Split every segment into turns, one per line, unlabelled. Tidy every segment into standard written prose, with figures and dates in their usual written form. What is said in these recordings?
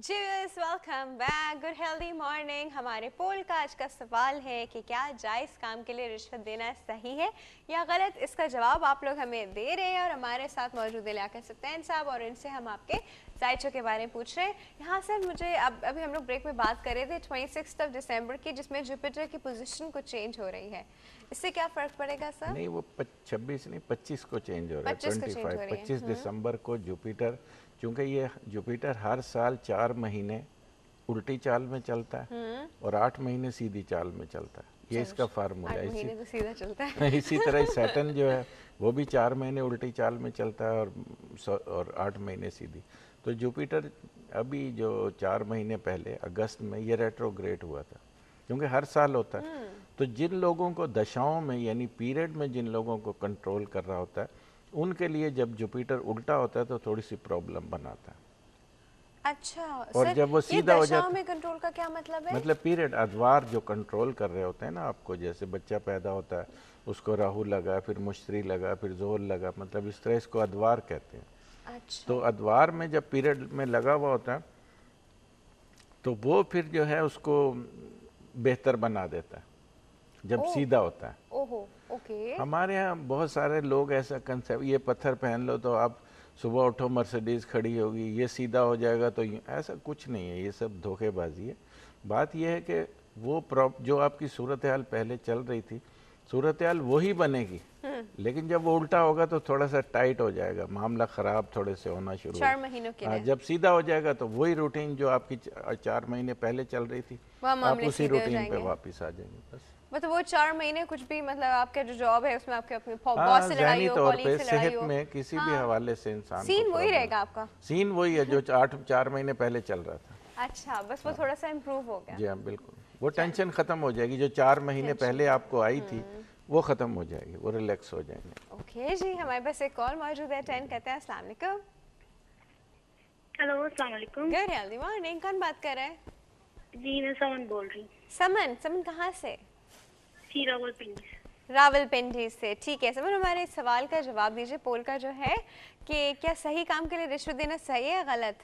जी welcome back. Good healthy morning. हमारे poll का आज का सवाल है कि क्या जायज़ काम के लिए रिश्वत देना सही है या गलत। इसका जवाब आप लोग हमें दे रहे हैं और हमारे साथ मौजूद है लियाकत सुल्तान साहब और इनसे हम आपके जायज़ों के बारे में पूछ रहे हैं। यहाँ सर मुझे अभी हम लोग ब्रेक में बात कर रहे थे 26 दिसंबर की, जिसमें जुपिटर की पोजीशन कुछ चेंज हो रही है। इससे क्या फ़र्क पड़ेगा सर?
नहीं, वो 26 नहीं 25 को चेंज हो रहा है।
25 को चेंज हो
25
रही है।
25 दिसंबर को जुपिटर, चूँकि ये जुपिटर हर साल 4 महीने उल्टी चाल में चलता है और 8 महीने सीधी चाल में चलता है। ये इसका फार्मूला है।
8 महीने तो सीधा चलता है।
इसी तरह सैटर्न जो है वो भी 4 महीने उल्टी चाल में चलता है और 8 महीने सीधी। तो जुपिटर अभी जो 4 महीने पहले अगस्त में ये रेट्रोग्रेड हुआ था, क्योंकि हर साल होता है। तो जिन लोगों को दशाओं में यानी पीरियड में जिन लोगों को कंट्रोल कर रहा होता है, उनके लिए जब जुपिटर उल्टा होता है तो थोड़ी सी प्रॉब्लम बनाता है।
अच्छा
और
सर,
जब वो
ये
सीधा हो
दशाओं
जाता
में कंट्रोल का क्या मतलब है?
मतलब पीरियड अदवार जो कंट्रोल कर रहे होते हैं ना आपको, जैसे बच्चा पैदा होता है उसको राहु लगा, फिर मुश्तरी लगा, फिर जोहर लगा, मतलब इस तरह इसको अदवार कहते हैं।
अच्छा।
तो अदवार में जब पीरियड में लगा हुआ होता है तो वो फिर जो है उसको बेहतर बना देता है जब
ओह,
सीधा होता है।
ओहो, ओके।
हमारे यहाँ बहुत सारे लोग ऐसा कंसेप्ट, ये पत्थर पहन लो तो आप सुबह उठो मर्सिडीज़ खड़ी होगी, ये सीधा हो जाएगा तो ऐसा कुछ नहीं है, ये सब धोखेबाजी है। बात यह है कि वो जो आपकी सूरत हाल पहले चल रही थी, सूरत हाल वही बनेगी, लेकिन जब वो उल्टा होगा तो थोड़ा सा टाइट हो जाएगा, मामला ख़राब थोड़े से होना शुरू
4 महीनों के
हाँ,
लिए
जब सीधा हो जाएगा तो वही रूटीन जो आपकी 4 महीने पहले चल रही थी,
वह
आप
मामले
उसी
सीधे हो
रूटीन पे
जाएंगे।
वापस आ जाएंगे बस।
मतलब वो 4 महीने कुछ भी, मतलब आपका जो जॉब है उसमें आपके अपने बॉस
हाँ,
से लड़ाई
ज़हनी
हो,
तौर
कॉलीग
पे
से लड़ाई
सेहत
हो,
में किसी भी
हाँ,
हवाले से इंसान को
सीन वही
प्रॉब्लम,
रहेगा आपका।
सीन वही है जो 4 महीने पहले चल रहा था।
अच्छा, बस वो
हाँ
थोड़ा सा इम्प्रूव हो गया।
जी हाँ, बिल्कुल। वो
चल,
टेंशन ख़त्म हो जाएगी जो 4 महीने
टेंशन
पहले
खत्म।
आपको आई थी, वो ख़त्म हो जाएगी, वो रिलैक्स हो जाएंगे।
ओके जी, हमारे पास एक कॉल मौजूद है। 10 कहते हैं अस्सलाम वालेकुम।
हेलो, अस्सलाम वालेकुम।
Good healthy morning. कौन बात कर रहा है?
जी, मैं समन बोल रही हूँ।
समन। समन कहाँ से?
जी, रावलपिंडी से।
रावलपिंडी से। ठीक है समन, हमारे इस सवाल का जवाब दीजिए। पोल का जो है कि क्या सही काम के लिए रिश्वत देना सही है या गलत?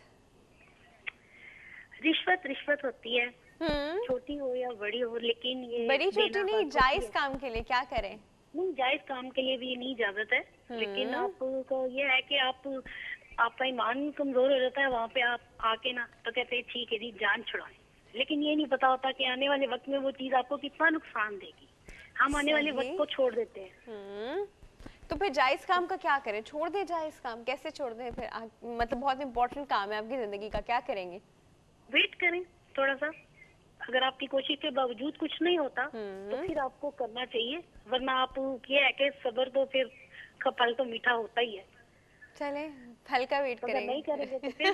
रिश्वत रिश्वत होती है,
हम्म,
छोटी हो या बड़ी हो, लेकिन ये
बड़ी छोटी
देना
नहीं,
हक होती
जायज
है।
काम के लिए क्या करें?
नहीं, जायज काम के लिए भी ये नहीं इजाजत है, लेकिन आपको ये है कि आपका ईमान कमजोर हो जाता है, वहाँ पे आप आके ना तो कहते हैं ठीक है जी जान छुड़ाएं, लेकिन ये नहीं पता होता कि आने वाले वक्त में वो चीज आपको कितना नुकसान देगी। हम आने वाले वक्त
सही।
को छोड़ देते हैं।
तो फिर जायज काम का क्या करें? छोड़ दे जायज काम? कैसे छोड़ दें फिर? मतलब बहुत इंपॉर्टेंट काम है आपकी जिंदगी का, क्या करेंगे?
वेट करें थोड़ा सा, अगर आपकी कोशिश के बावजूद कुछ नहीं होता तो फिर आपको करना चाहिए, वरना आप ये है कि सब्र तो फिर का फल तो मीठा होता ही है।
चले, फल का वेट
तो अगर नहीं करेंगे तो फिर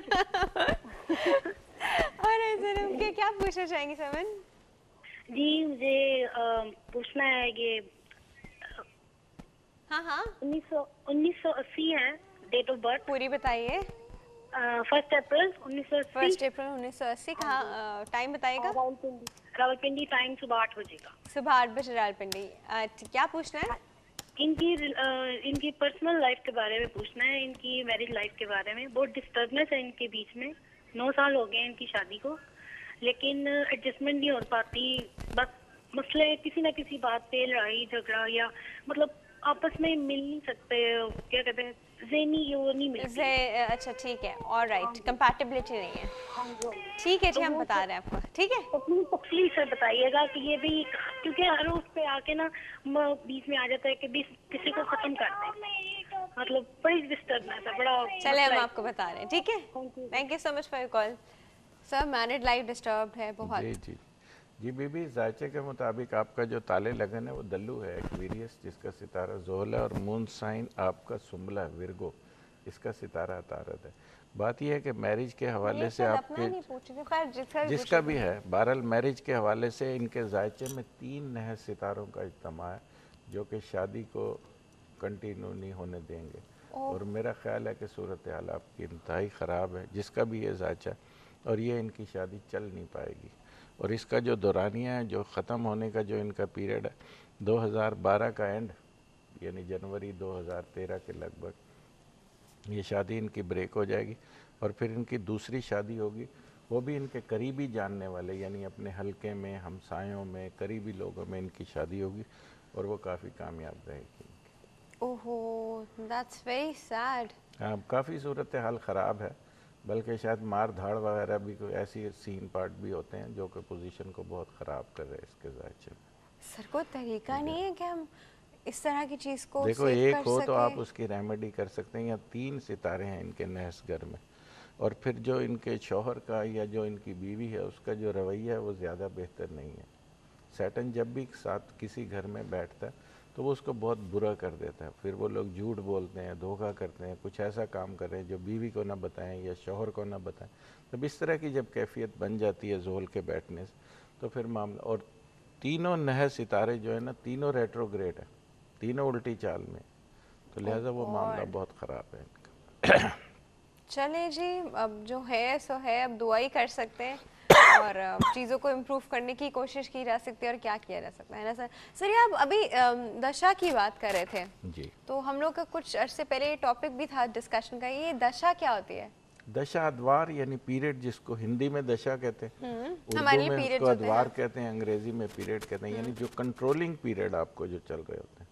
और सर हम क्या पूछना चाहेंगे समन?
जी, मुझे पूछना है ये
हाँ हाँ,
1980 है डेट ऑफ बर्थ।
पूरी बताइए।
1 अप्रैल 1980।
1 अप्रैल 1980। कहाँ? टाइम बताइएगा।
रावलपिंडी। रावलपिंडी, टाइम सुबह 8 बजे का।
सुबह 8 बजे रावलपिंडी। क्या पूछना है?
इनकी पर्सनल लाइफ के बारे में पूछना है, इनकी मैरिज लाइफ के बारे में। बहुत डिस्टर्बनेस है इनके बीच में, 9 साल हो गए इनकी शादी को, लेकिन एडजस्टमेंट नहीं हो पाती। बस मसले किसी ना किसी बात पे लड़ाई झगड़ा, या मतलब आपस में मिल नहीं सकते, क्या कहते हैं, ज़हनी वो नहीं मिलती।
अच्छा ठीक है, और राइट, कंपैटिबिलिटी नहीं है।
हाँ जी।
ठीक है जी,
तो
हम
वो
बता रहे हैं आपको, ठीक है।
अपनी तफसील से बताइएगा कि ये भी, क्योंकि हर उस पे आके ना बीच में आ जाता है कि बीच किसी को खत्म कर दे, मतलब बड़ी डिस्टर्बनेस है, बड़ा
चले हम
मसला
आपको बता रहे हैं, ठीक है।
Thank you.
Thank you so much for your call. Sir married life disturbed है बहुत।
जी जी जी बीबी, जायचे के मुताबिक आपका जो ताले लगन है वो दल्लू है, एक्वेरियस जिसका सितारा ज़ोहल है, और मून साइन आपका सुम्बला विरगो, इसका सितारा अतारद है। बात यह है कि मैरिज के हवाले से आपके
नहीं पूछ रही थी, खैर
जिसका भी है, बहरहाल मैरिज के हवाले से इनके जायचे में 3 नए सितारों का इज्तिमा है जो कि शादी को कंटिन्यू नहीं होने देंगे, और मेरा ख्याल है कि सूरत हाल आपकी इंतहाई ख़राब है जिसका भी ये जायचा, और ये इनकी शादी चल नहीं पाएगी। और इसका जो दौरानिया है, जो ख़त्म होने का जो इनका पीरियड है 2012 का एंड, यानी जनवरी 2013 के लगभग ये शादी इनकी ब्रेक हो जाएगी, और फिर इनकी दूसरी शादी होगी वो भी इनके करीबी जानने वाले, यानी अपने हलके में, हमसायों में, करीबी लोगों में इनकी शादी होगी और वो काफ़ी कामयाब रहेगी।
ओहो, दैट्स वेरी सैड।
हाँ, काफ़ी सूरत हाल ख़राब है, बल्कि शायद मार धाड़ वगैरह भी कोई ऐसी सीन पार्ट भी होते हैं जो कि पोजीशन को बहुत ख़राब कर रहे हैं इसके जायचे में।
सर कोई तरीका नहीं है कि हम इस तरह की चीज़ को
देखो,
सेव
एक
कर
हो तो आप
सके?
उसकी रेमेडी कर सकते हैं, या 3 सितारे हैं इनके नहस घर में, और फिर जो इनके शौहर का या जो इनकी बीवी है उसका जो रवैया है वो ज़्यादा बेहतर नहीं है। सैटन जब भी साथ किसी घर में बैठता है तो वो उसको बहुत बुरा कर देता है, फिर वो लोग झूठ बोलते हैं, धोखा करते हैं, कुछ ऐसा काम कर रहे हैं जो बीवी को ना बताएं या शौहर को ना बताएं। तो इस तरह की जब कैफियत बन जाती है जोल के बैठने से, तो फिर मामला, और तीनों नह सितारे जो है ना, तीनों रेट्रोग्रेड है, तीनों उल्टी चाल में, तो लिहाजा वो मामला बहुत ख़राब है इनका।
चले जी, अब जो है सो है, अब दुआ ही कर सकते हैं और चीज़ों को इम्प्रूव करने की कोशिश की जा सकती है और क्या किया जा सकता है ना सर। सर ये आप अभी दशा की बात कर रहे थे
जी,
तो हम लोग का कुछ अर्से पहले ये टॉपिक भी था डिस्कशन का, ये दशा क्या होती है?
दशा अदवार यानी पीरियड, जिसको हिंदी में दशा कहते हैं,
हमारे
उर्दू
ये
में
periods
उसको
होते हैं,
अदवार
हाँ।
कहते हैं, अंग्रेजी में पीरियड कहते हैं, यानी जो कंट्रोलिंग पीरियड आपको जो चल रहे होते हैं।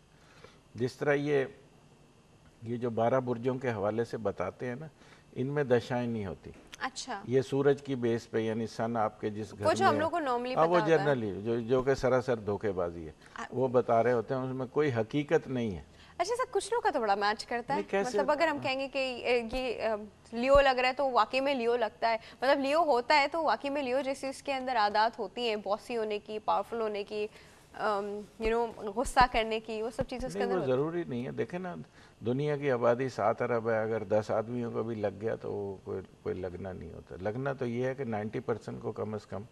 जिस तरह ये जो 12 बुर्जों के हवाले से बताते हैं ना, इनमें दशाएं नहीं होती।
अच्छा,
ये सूरज की बेस पे, यानी सन आपके जिस घर
वो
में
जो हम
है,
लोग को नॉर्मली
हाँ,
पता
वो
होता है।
जनरली जो कि सरासर धोखेबाजी है, वो बता रहे होते हैं, उसमें कोई हकीकत नहीं है।
अच्छा सर, कुछ लोग का तो बड़ा मैच करता है,
नहीं, कैसे?
मतलब अगर हम कहेंगे कि ये लियो लग रहा है तो वाकई में लियो लगता है, मतलब लियो होता है तो वाकई में लियो जैसी उसके अंदर आदत होती हैं, बॉसी होने की, पावरफुल होने की, यू नो गुस्सा करने की, वो सब चीज़ें उसके
नहीं,
अंदर
वो
होती
ज़रूरी नहीं है। देखें ना, दुनिया की आबादी 7 अरब है, अगर 10 आदमियों को भी लग गया तो कोई लगना नहीं होता। लगना तो ये है कि 90% को कम से कम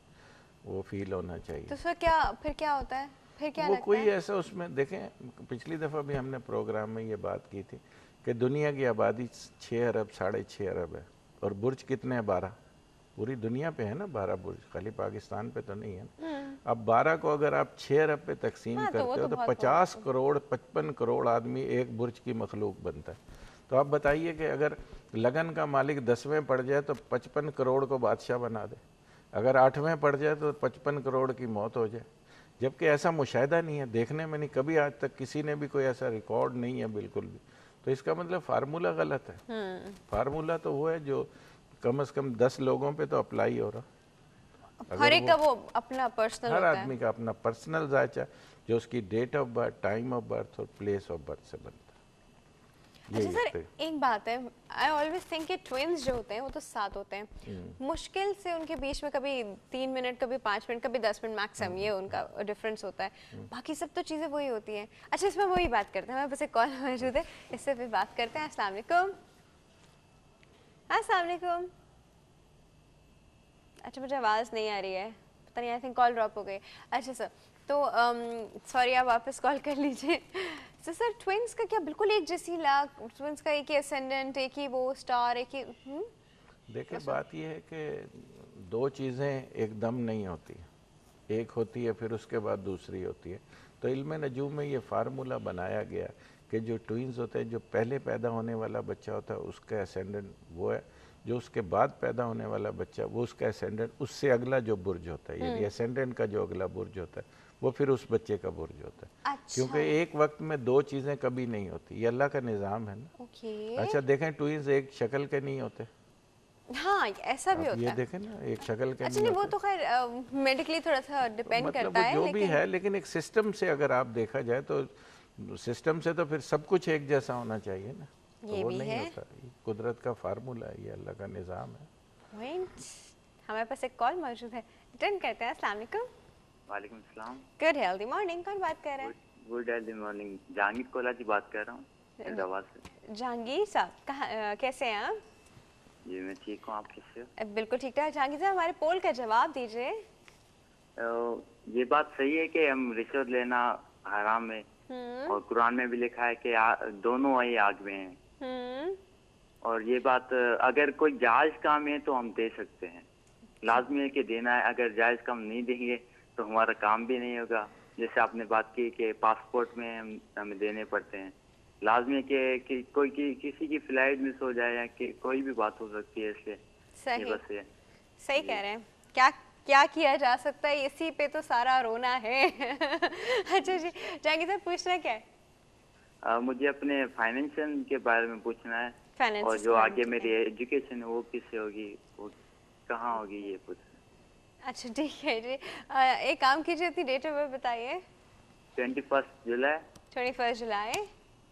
वो फील होना
हैं।
चाहिए।
तो सर क्या फिर क्या होता है, फिर क्या
वो
लगता
कोई
है?
ऐसा, उसमें देखें, पिछली दफ़ा भी हमने प्रोग्राम में ये बात की थी कि दुनिया की आबादी 6 अरब 6.5 अरब है, और बुर्ज कितने हैं? 12। पूरी दुनिया पे है ना 12 बुर्ज, खाली पाकिस्तान पे तो नहीं है ना। अब 12 को अगर आप 6 अरब पे तकसीम
हाँ तो वो
करते हो
तो
तो
बहुत
50 करोड़ 55 करोड़ आदमी एक बुर्ज की मखलूक बनता है। तो आप बताइए कि अगर लगन का मालिक 10वें पड़ जाए तो 55 करोड़ को बादशाह बना दे, अगर 8वें पड़ जाए तो 55 करोड़ की मौत हो जाए। जबकि ऐसा मुशाहिदा नहीं है, देखने में नहीं, कभी आज तक किसी ने भी कोई ऐसा रिकॉर्ड नहीं है बिल्कुल भी। तो इसका मतलब फार्मूला गलत है। फार्मूला तो वो है जो कम से कम 10 लोगों पे तो अप्लाई हो रहा।
हर
अगर
एक
वो
का वो अपना पर्सनल
हर
होता है।
आदमी का अपना पर्सनल जायचा, जो उसकी date of birth, time of birth और प्लेस ऑफ बर्थ से बनता है।
अच्छा
यही
सर,
होता है।
एक बात है, आई ऑलवेज थिंक कि ट्विन्स जो होते हैं वो तो साथ होते हैं, मुश्किल से उनके बीच में कभी 3 मिनट, कभी 5 मिनट, कभी 10 मिनट मैक्सिमम, ये उनका डिफरेंस होता है, बाकी सब तो चीज़ें वही होती हैं। अच्छा, इसमें वही बात करते हैं, हमारे पास एक कॉल मौजूद है, इससे भी बात करते हैं। अस्सलाम वालेकुम। अस्सलाम वालेकुम। अच्छा, मुझे आवाज़ नहीं आ रही है, पता नहीं, आई थिंक कॉल ड्रॉप हो गई। अच्छा सर, तो सॉरी, आप वापस कॉल कर लीजिए। तो सर ट्विंस का क्या बिल्कुल एक जैसी लाग, ट्विंस का एक ही असेंडेंट, एक ही वो स्टार, एक ही
देखिए, बात यह है कि दो चीज़ें एकदम नहीं होती, एक होती है फिर उसके बाद दूसरी होती है। तो इल्म नजूम में ये फार्मूला बनाया गया कि जो ट्विंस होते हैं, जो पहले पैदा होने वाला बच्चा होता है उसका असेंडेंट वो है, जो उसके बाद पैदा होने वाला बच्चा वो उसका असेंडेंट, उससे अगला जो बुर्ज होता है, यानी असेंडेंट का जो अगला बुर्ज होता है वो फिर उस बच्चे का बुर्ज होता है।
अच्छा,
क्योंकि एक वक्त में दो चीज़ें कभी नहीं होती, ये अल्लाह का निज़ाम है ना।
ओके।
अच्छा देखें, ट्विंस एक शक्ल के नहीं होते,
हाँ, ऐसा भी
आप
होता
ये
है।
देखें ना, एक शक्ल के
अच्छा
नहीं
नहीं, वो
होते।
तो खैर मेडिकली थोड़ा सा डिपेंड
मतलब
करता
वो
है,
जो भी
लेकिन
है, लेकिन एक सिस्टम से अगर आप देखा जाए तो सिस्टम से तो फिर सब कुछ एक जैसा होना चाहिए ना, तो
ये
वो
भी
नहीं
है
होता। ये कुदरत का फार्मूला है, ये अल्लाह का निज़ाम है।
पॉइंट। हमारे पास एक कॉल मौजूद है, अटेंड करते हैं। अस्सलाम वालेकुम।
वालेकुम सलाम।
गुड हेल्दी मॉर्निंग, कौन बात कर रहे हैं?
Good healthy morning, Jahangir Kola ji बात कर रहा हूँ हैदराबाद से।
जहांगीर साहब, कहाँ कैसे हैं आप?
जी मैं ठीक हूँ, आप कैसे हो?
बिल्कुल ठीक ठाक। जहांगीर साहब, हमारे पोल का जवाब दीजिए।
ये बात सही है कि हम रिश्वत लेना हराम है, और कुरान में भी लिखा है कि दोनों वही आग में हैं। और ये बात अगर कोई जायज़ काम है तो हम दे सकते हैं, लाजमी है कि देना है। अगर जायज़ काम नहीं देंगे तो हमारा काम भी नहीं होगा। जैसे आपने बात की कि पासपोर्ट में हमें देने पड़ते हैं, लाजमी है कि किसी की फ्लाइट मिस हो जाए या कि कोई भी बात हो सकती है, इसलिए ये
सही
बस है।
सही कह रहे हैं। क्या क्या किया जा सकता है, इसी पे तो सारा रोना है। अच्छा जी, जहांगीर साहब पूछना क्या है?
मुझे अपने फाइनेंशियल के बारे में पूछना है,
फाइनेंस
और जो आगे मेरी एजुकेशन है वो किससे होगी, वो कहाँ होगी, ये पूछना।
अच्छा ठीक है जी। एक काम कीजिए, अपनी डेट ऑफ बर्थ बताइए।
21 जुलाई
21 जुलाई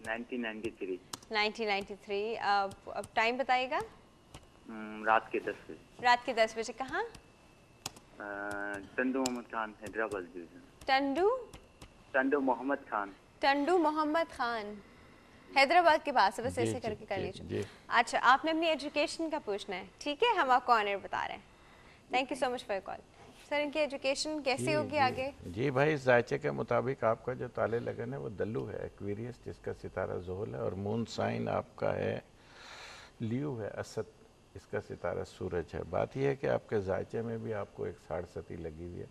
1993।
1993। अब टाइम बताइएगा।
रात के 10 बजे।
रात के 10 बजे। कहाँ?
टंडू मोहम्मद खान, हैदराबाद डिवीजन।
टंडू मोहम्मद खान, हैदराबाद के पास है, बस ऐसे करके कर लीजिए। अच्छा, आपने अपनी एजुकेशन का पूछना है, ठीक है, हम आपको ऑनर बता रहे हैं। Thank you so much for your call. Sir, इनकी एजुकेशन कैसी होगी आगे?
जी भाई, इस जायचे के मुताबिक आपका जो ताले लगन है वो दल्लू है, एक्वेरियस, जिसका सितारा ज़ोहल है, और मून साइन आपका है लियो है, असद, इसका सितारा सूरज है। बात यह है कि आपके जायचे में भी आपको एक साड़सती लगी हुई है,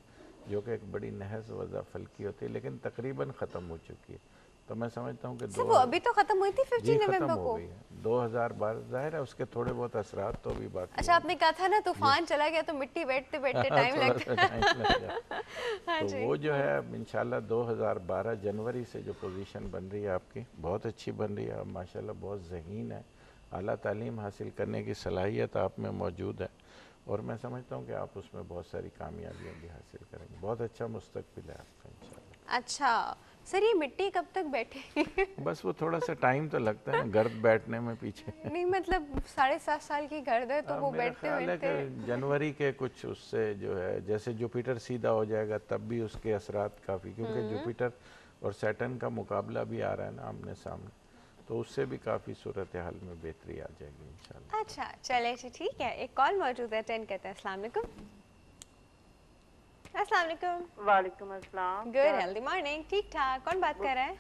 जो कि एक बड़ी नहस वज़ा फल की होती है, लेकिन तकरीबन ख़त्म हो चुकी है। तो मैं समझता हूँ कि
वो अभी तो खत्म हुई थी 15 नवंबर को।
2012 जाहिर है उसके थोड़े बहुत असरात तो भी बाकी।
अच्छा, आपने कहा था ना तूफान चला गया तो मिट्टी बैठते बैठते टाइम लगता
है। तो वो जो है इंशाल्लाह 2012 जनवरी से जो पोजीशन बन रही है आपकी, बहुत अच्छी बन रही है, माशाल्लाह बहुत ज़हीन है, आला तालीम हासिल करने की सलाहियत आप में मौजूद है, और मैं समझता हूँ कि आप उसमें बहुत सारी कामयाबियाँ भी हासिल करेंगे। बहुत अच्छा मुस्तकबिल है आपका इंशाल्लाह।
अच्छा सर, ये मिट्टी कब तक बैठेगी?
बस वो थोड़ा सा टाइम तो लगता है गर्द बैठने में पीछे।
नहीं मतलब 7.5 साल की गर्द है तो वो बैठते बैठते
जनवरी के कुछ उससे जो है, जैसे जुपिटर सीधा हो जाएगा तब भी उसके असरात काफ़ी, क्योंकि जुपिटर और सैटर्न का मुकाबला भी आ रहा है ना आमने सामने, तो उससे भी काफ़ी सूरत हाल में बेहतरी आ जाएगी इंशाल्लाह।
अच्छा चले जी, ठीक है। एक कॉल मौजूद है, अटेंड करते हैं। अस्सलाम वालेकुम। अस्सलाम वालेकुम।
वालेकुम अस्सलाम।
Good healthy morning. ठीक ठाक। कौन बात कर रहा है?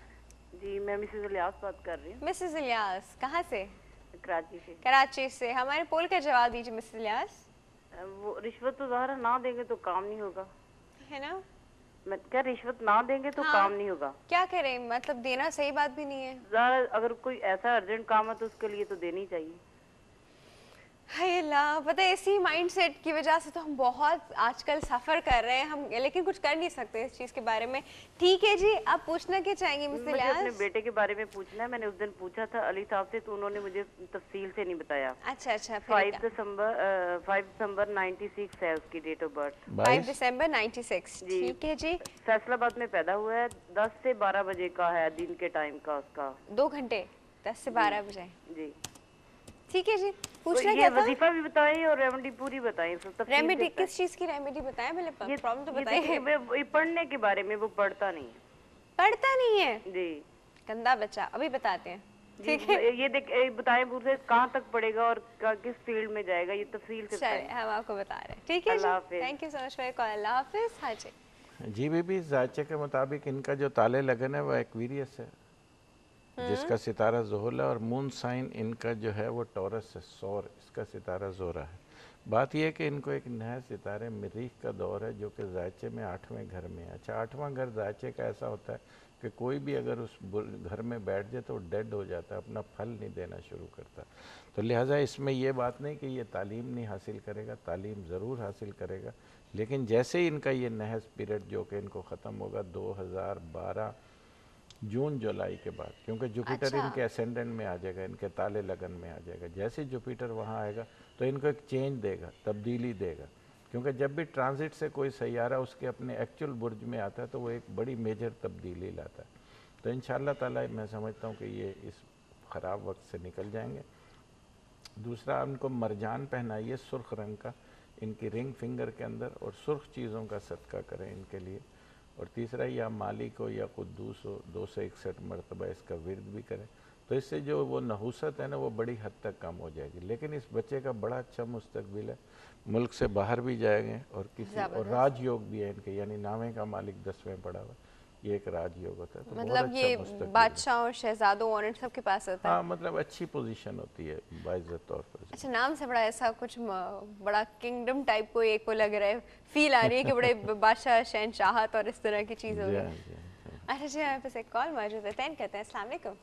जी मैं मिसेस इलियास बात कर रही हूँ।
मिसेस इलियास, कहाँ से?
कराची से।
कराची से। हमारे पोल का जवाब दीजिए मिसेस इलियास।
वो रिश्वत तो ज़ाहिर ना देंगे तो काम नहीं होगा,
है ना?
मैं क्या, रिश्वत ना देंगे तो काम नहीं होगा।
क्या करें, मतलब देना सही बात भी नहीं है।
ज़ाहिर अगर कोई ऐसा अर्जेंट काम है तो उसके लिए तो देनी चाहिए।
हाय अल्लाह, पता है इसी माइंडसेट की वजह से तो हम बहुत आजकल सफ़र कर रहे हैं हम, लेकिन कुछ कर नहीं सकते इस चीज़ के बारे में। ठीक है जी, आप पूछना क्या चाहेंगी मिस इलियास?
मुझे अपने बेटे के बारे में पूछना है। मैंने उस दिन पूछा था अली साहब से, तो उन्होंने मुझे तफसील से नहीं बताया।
अच्छा अच्छा।
5 दिसंबर 96 है उसकी डेट ऑफ बर्थ।
5 दिसंबर 96। ठीक है जी।
फैसलाबाद में पैदा हुआ है। 10 से 12 बजे का है दिन के टाइम का उसका।
2 घंटे 10 से 12 बजे।
जी
ठीक है जी। पूछना
तो
क्या था?
वजीफा भी बताएं और रेमेडी पूरी बताएं।
रेमेडी किस चीज की रेमेडी बताएं? पहले प्रॉब्लम तो बताइए।
ये पढ़ने के बारे में, वो पढ़ता नहीं है।
पढ़ता नहीं है
जी,
गंदा बच्चा। अभी बताते हैं, ठीक है?
ये बताएं पूरे कहाँ तक पढ़ेगा और किस फील्ड में जाएगा, ये तफसील से
चलिए हम आपको बता रहे हैं। ठीक है जी, thank you so much for your call. Allah हाफिज। हाँ जी
जी बीबी, जायचे के मुताबिक इनका जो ताले लगन है वो एक्वेरियस है, जिसका सितारा ज़ोहल है, और मून साइन इनका जो है वो टॉरस है, सौर, इसका सितारा ज़ोरा है। बात यह है कि इनको एक नया सितारे मरीख का दौर है, जो कि जायचे में 8वें घर में है। अच्छा, 8वां घर जायचे का ऐसा होता है कि कोई भी अगर उस घर में बैठ जाए तो डेड हो जाता है, अपना फल नहीं देना शुरू करता। तो लिहाजा इसमें यह बात नहीं कि ये तालीम नहीं हासिल करेगा, तालीम ज़रूर हासिल करेगा, लेकिन जैसे ही इनका ये नहस पीरियड जो कि इनको ख़त्म होगा 2012 जून जुलाई के बाद, क्योंकि जुपिटर इनके असेंडेंट में आ जाएगा, इनके ताले लगन में आ जाएगा। जैसे जुपिटर वहाँ आएगा तो इनको एक चेंज देगा, तब्दीली देगा, क्योंकि जब भी ट्रांजिट से कोई सैयारा उसके अपने एक्चुअल बुर्ज में आता है तो वो एक बड़ी मेजर तब्दीली लाता है। तो इंशाअल्लाह ताला मैं समझता हूँ कि ये इस ख़राब वक्त से निकल जाएंगे। दूसरा, उनको मरजान पहनाइए सुर्ख रंग का इनकी रिंग फिंगर के अंदर, और सुर्ख चीज़ों का सदका करें इनके लिए। और तीसरा, या मालिक हो या कुद्दूस हो, 261 मरतबा इसका विर्द भी करें, तो इससे जो वो नहुसत है ना वो बड़ी हद तक कम हो जाएगी। लेकिन इस बच्चे का बड़ा अच्छा मुस्तकबिल है, मुल्क से बाहर भी जाएंगे, और किसी और राजयोग भी है इनके, यानी नामे का मालिक 10वें पड़ा हुआ, ये एक राजयोग होता है। तो
मतलब
बहुत
ये
अच्छा
बादशाह और शहजादों और सबके पास होता है।
हाँ, मतलब अच्छी पोजीशन होती है बाइज्जत तौर पर।
अच्छा, नाम से बड़ा ऐसा कुछ बड़ा किंगडम टाइप को एक को लग रहा है, फील आ रही है कि बड़े बादशाह शहनशाहत और इस तरह की चीज़ होगी। अच्छा जी, हमारे पास एक कॉल मौजूद है, अटेंड करते हैं। अस्सलाम वालेकुम।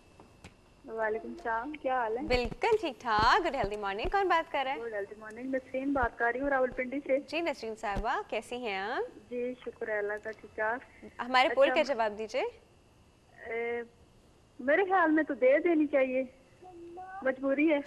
वालेकुम सलाम, क्या हाल है?
बिल्कुल ठीक ठाक। Good healthy morning. कौन बात कर रहा है?
गुड हेल्दी मॉर्निंग, नसरीन बात कर रही हूँ रावलपिंडी से।
जी नसरीन साहिबा, कैसी हैं आप?
जी शुक्र है अल्लाह का, ठीक ठाक।
हमारे पोल का जवाब दीजिए।
मेरे ख्याल में तो दे देनी चाहिए, मजबूरी है।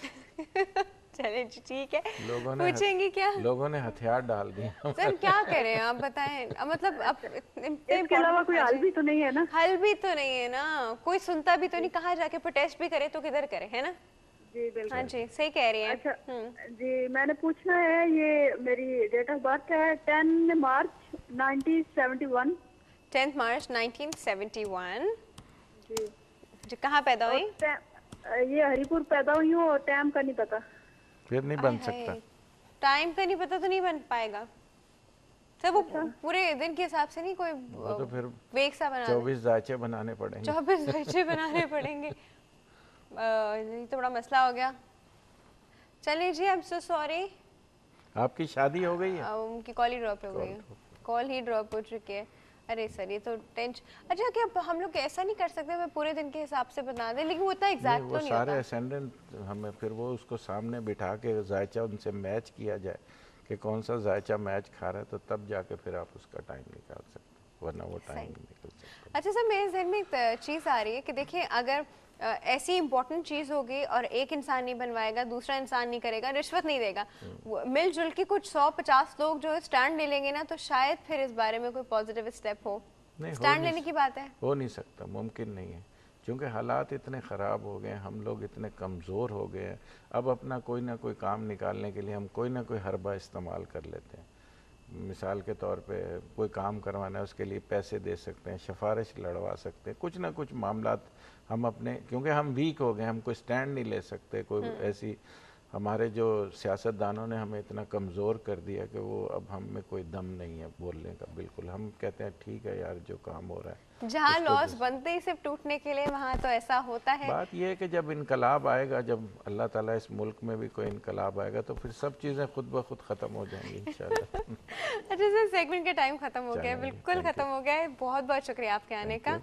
चले जी ठीक है।
लोगों ने
पूछेंगी क्या?
लोगों ने हथियार डाल दिए।
सर क्या करें आप बताएं, मतलब अब
इसके अलावा कोई हल भी तो नहीं है ना?
हल भी तो नहीं है ना, कोई सुनता भी तो नहीं, कहाँ जाके प्रोटेस्ट भी करे तो किधर करे, है ना?
जी बिल्कुल।
हाँ जी सही कह रही हैं।
अच्छा जी, मैंने पूछना है, ये मेरी डेट ऑफ बर्थ है 10 मार्च 1971।
10 मार्च 1971।
जी
जो कहाँ पैदा हुई?
ये हरिपुर पैदा हुई हूँ और टाइम का नहीं पता।
फिर नहीं बन सकता।
टाइम का नहीं पता तो नहीं बन पाएगा सर, वो पूरे दिन के हिसाब से नहीं, कोई
वो तो फिर
वेक सा बना
24 जायचे बनाने पड़ेंगे।
24 जायचे बनाने पड़ेंगे। ये तो बड़ा मसला हो गया। चलिए जी, आई एम सो सॉरी।
आपकी शादी हो गई है?
उनकी कॉल ही ड्रॉप हो गई है, कॉल ही ड्रॉप हो चुकी है। अरे सर ये तो टेंशन। अच्छा क्या हम लोग ऐसा नहीं कर सकते, मैं पूरे दिन के हिसाब से बता दें, लेकिन वो इतना एग्जैक्ट तो नहीं
सारे
होता।
असेंडेंट हमें फिर वो उसको सामने बिठा के जायचा उनसे मैच किया जाए कि कौन सा जायचा मैच खा रहा है, तो तब जाके फिर आप उसका टाइम निकाल सकते, वरना वो टाइम नहीं निकल सकता।
अच्छा सर, मेरे जहन में एक चीज़ आ रही है कि देखिए, अगर ऐसी इंपॉर्टेंट चीज़ होगी और एक इंसान नहीं बनवाएगा, दूसरा इंसान नहीं करेगा, रिश्वत नहीं देगा, मिलजुल के कुछ 100-50 लोग जो स्टैंड ले लेंगे ना, तो शायद फिर इस बारे में कोई पॉजिटिव स्टेप हो। स्टैंड लेने की बात है,
हो नहीं सकता, मुमकिन नहीं है, क्योंकि हालात इतने ख़राब हो गए, हम लोग इतने कमज़ोर हो गए हैं। अब अपना कोई ना कोई काम निकालने के लिए हम कोई ना कोई हरबा इस्तेमाल कर लेते हैं। मिसाल के तौर पे कोई काम करवाना है, उसके लिए पैसे दे सकते हैं, सिफारिश लड़वा सकते हैं, कुछ ना कुछ मामलात हम अपने, क्योंकि हम वीक हो गए, हम कोई स्टैंड नहीं ले सकते, कोई ऐसी, हमारे जो सियासतदानों ने हमें इतना कमज़ोर कर दिया कि वो अब हम में कोई दम नहीं है बोलने का। बिल्कुल हम कहते हैं ठीक है यार, जो काम हो रहा है,
जहाँ लॉस बनते ही सिर्फ टूटने के लिए, वहाँ तो ऐसा होता है।
बात यह है कि जब इनकलाब आएगा, जब अल्लाह ताला इस मुल्क में भी कोई इनकलाब आएगा, तो फिर सब चीज़ें खुद ब खुद ख़त्म हो जाएंगी इंशाल्लाह।
अच्छा सर, सेगमेंट का टाइम खत्म हो गया है, बिल्कुल खत्म हो गया है। बहुत बहुत शुक्रिया आपके आने का।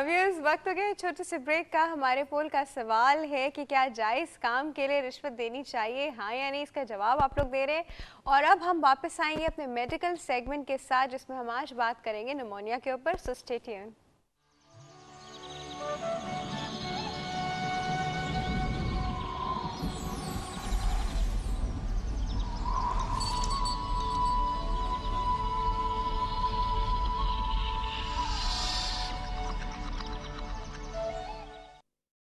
व्यूअर्स, वक्त हो गया छोटे से ब्रेक का। हमारे पोल का सवाल है कि क्या जायज़ काम के लिए रिश्वत देनी चाहिए, हाँ या नहीं? इसका जवाब आप लोग दे रहे हैं। और अब हम वापस आएंगे अपने मेडिकल सेगमेंट के साथ, जिसमें हम आज बात करेंगे निमोनिया के ऊपर। So stay tuned.